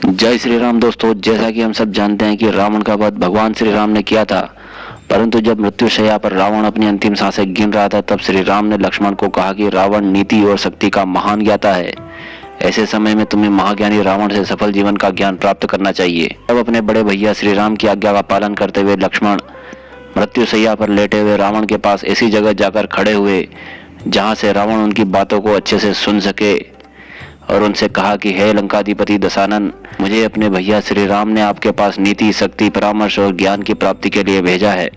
जय श्री राम दोस्तों। जैसा कि हम सब जानते हैं कि रावण का वध भगवान श्री राम ने किया था, परंतु जब मृत्युशैया पर रावण अपनी अंतिम सांसें गिन रहा था तब श्री राम ने लक्ष्मण को कहा कि रावण नीति और शक्ति का महान ज्ञाता है। ऐसे समय में तुम्हें महाज्ञानी रावण से सफल जीवन का ज्ञान प्राप्त करना चाहिए। तब अपने बड़े भैया श्री राम की आज्ञा का पालन करते हुए लक्ष्मण मृत्युशैया पर लेटे हुए रावण के पास ऐसी जगह जाकर खड़े हुए जहां से रावण उनकी बातों को अच्छे से सुन सके और उनसे कहा कि हे लंकाधिपति दशानन, मुझे अपने भैया श्री राम ने आपके पास नीति, शक्ति, परामर्श और ज्ञान की प्राप्ति के लिए भेजा है,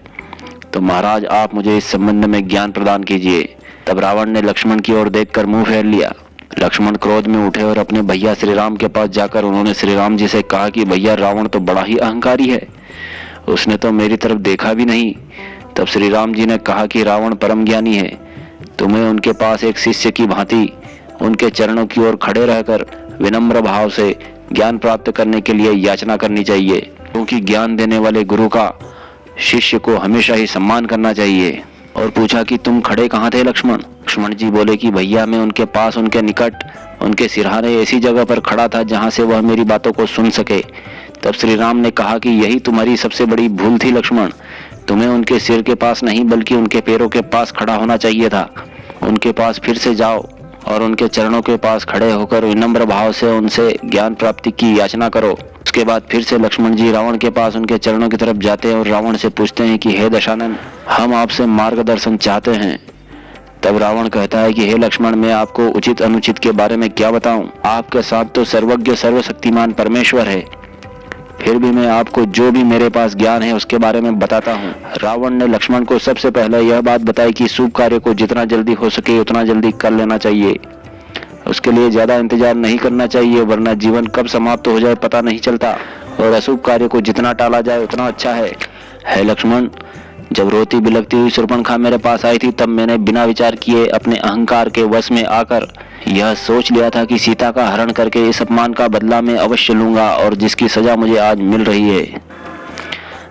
तो महाराज आप मुझे इस संबंध में ज्ञान प्रदान कीजिए। तब रावण ने लक्ष्मण की ओर देखकर मुंह फेर लिया। लक्ष्मण क्रोध में उठे और अपने भैया श्री राम के पास जाकर उन्होंने श्री राम जी से कहा कि भैया रावण तो बड़ा ही अहंकारी है, उसने तो मेरी तरफ देखा भी नहीं। तब श्री राम जी ने कहा कि रावण परम ज्ञानी है, तुम्हें उनके पास एक शिष्य की भांति उनके चरणों की ओर खड़े रहकर विनम्र भाव से ज्ञान प्राप्त करने के लिए याचना करनी चाहिए, क्योंकि ज्ञान देने वाले गुरु का शिष्य को हमेशा ही सम्मान करना चाहिए। और पूछा कि तुम खड़े कहाँ थे लक्ष्मण? लक्ष्मण जी बोले कि भैया मैं उनके पास, उनके निकट, उनके सिरहाने ऐसी जगह पर खड़ा था जहाँ से वह मेरी बातों को सुन सके। तब श्री राम ने कहा कि यही तुम्हारी सबसे बड़ी भूल थी लक्ष्मण, तुम्हें उनके सिर के पास नहीं बल्कि उनके पैरों के पास खड़ा होना चाहिए था। उनके पास फिर से जाओ और उनके चरणों के पास खड़े होकर विनम्र भाव से उनसे ज्ञान प्राप्ति की याचना करो। उसके बाद फिर से लक्ष्मण जी रावण के पास उनके चरणों की तरफ जाते हैं और रावण से पूछते हैं कि हे दशानन, हम आपसे मार्गदर्शन चाहते हैं। तब रावण कहता है कि हे लक्ष्मण, मैं आपको उचित अनुचित के बारे में क्या बताऊं, आपके साथ तो सर्वज्ञ सर्वशक्तिमान परमेश्वर है, फिर भी मैं आपको जो भी मेरे पास ज्ञान है उसके बारे में बताता हूँ। रावण ने लक्ष्मण को सबसे पहले यह बात बताई कि शुभ कार्य को जितना जल्दी हो सके उतना जल्दी कर लेना चाहिए, उसके लिए ज्यादा इंतजार नहीं करना चाहिए, वरना जीवन कब समाप्त हो जाए पता नहीं चलता, और अशुभ कार्य को जितना टाला जाए उतना अच्छा है लक्ष्मण, जब रोती बिलखती हुई शूर्पणखा मेरे पास आई थी तब मैंने बिना विचार किए अपने अहंकार के वश में आकर यह सोच लिया था कि सीता का हरण करके इस अपमान का बदला मैं अवश्य लूंगा, और जिसकी सजा मुझे आज मिल रही है।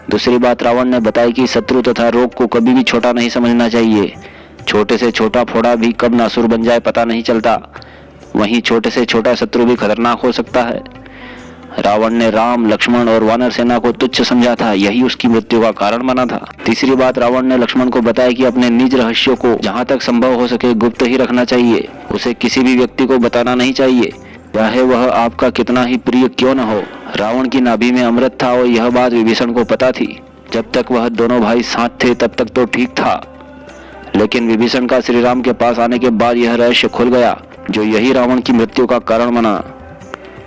दूसरी बात रावण ने बताई कि शत्रु तथा रोग को कभी भी छोटा नहीं समझना चाहिए, छोटे से छोटा फोड़ा भी कब नासुर बन जाए पता नहीं चलता, वहीं छोटे से छोटा शत्रु भी खतरनाक हो सकता है। रावण ने राम, लक्ष्मण और वानर सेना को तुच्छ समझा था, यही उसकी मृत्यु का कारण बना था। तीसरी बात रावण ने लक्ष्मण को बताया कि अपने निज रहस्यों को जहाँ तक संभव हो सके गुप्त ही रखना चाहिए, उसे किसी भी व्यक्ति को बताना नहीं चाहिए, चाहे वह आपका कितना ही प्रिय क्यों न हो। रावण की नाभि में अमृत था और यह बात विभीषण को पता थी। जब तक वह दोनों भाई साथ थे तब तक तो ठीक था, लेकिन विभीषण का श्री राम के पास आने के बाद यह रहस्य खुल गया, जो यही रावण की मृत्यु का कारण बना।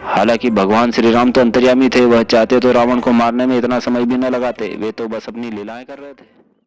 हालांकि भगवान श्री राम तो अंतर्यामी थे, वह चाहते तो रावण को मारने में इतना समय भी न लगाते, वे तो बस अपनी लीलाएं कर रहे थे।